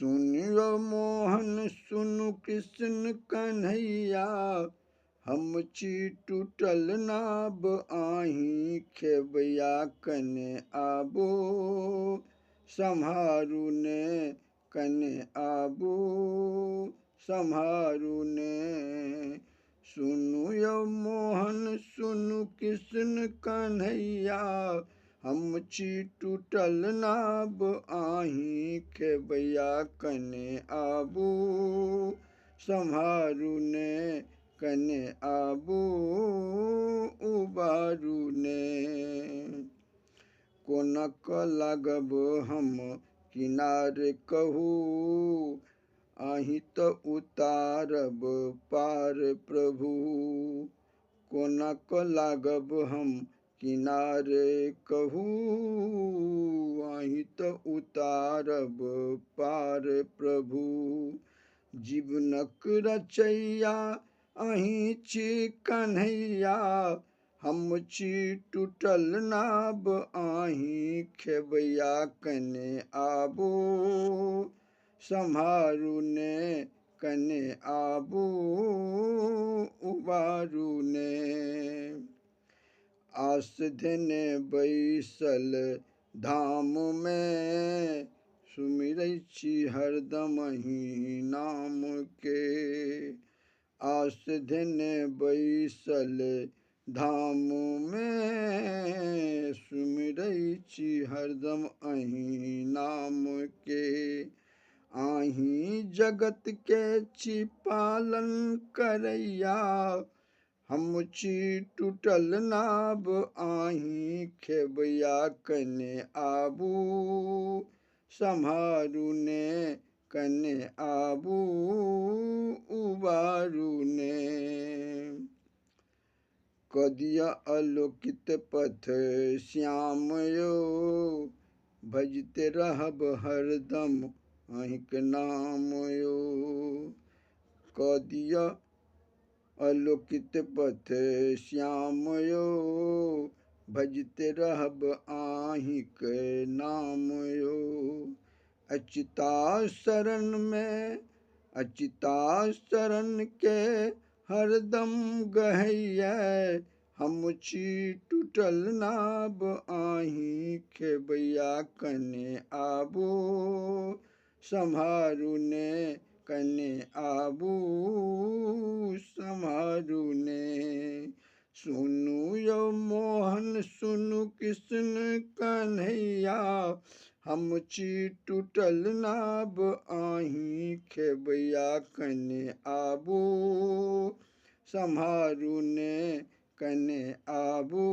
सुनियो मोहन सुनु कृष्ण कन्हैया, हम ची टूटल नाब आही खेबया कने आबो सम्हारू ने कने आबो सम्हारू ने। सुनु यो मोहन सुनु कृष्ण कन्हैया, हम ची टूटल नाब आही खेबया कने आबू सम्हारू ने कने आबू उबारू ने। कोनक लागब हम किनारे कहू, आही त उतारब पार प्रभु। कोनक लागब हम किनारे कहू, आही त उतारब पार प्रभु। जीवनक रचैया आही ची कन्हैया, हम ची टूटल नाब आही खेबया कने आबो सम्हारू ने कने आबू उबारू ने। आस धने बैसल धाम में, सुमिरै छी हरदम ही नाम के। आस धने बैसल धाम में, सुमिरै छी हरदम अही नाम के। आही जगत के छी पालन करैया, हम ची टूटल नाब आही खेबया कने आबू सम्हारू ने कने आबू उबारू ने। कदिया अलोकित पथ श्याम यो, भजते रहब हरदम अहिक नाम यो। कदिया अलोकित पथ श्याम यो, भजते रहब आहिक नाम यो। अच्युता शरण में अच्युता शरण के हरदम गहैया, हम ची टूटल नाब आही खेबया कने आबू सम्हारू ने कने आबू सम्हारू ने। सुनु यो मोहन सुनु कृष्ण कन्हैया, हम ची टूटल नाब आही खेबया कने आबू सम्हारू ने कने आबू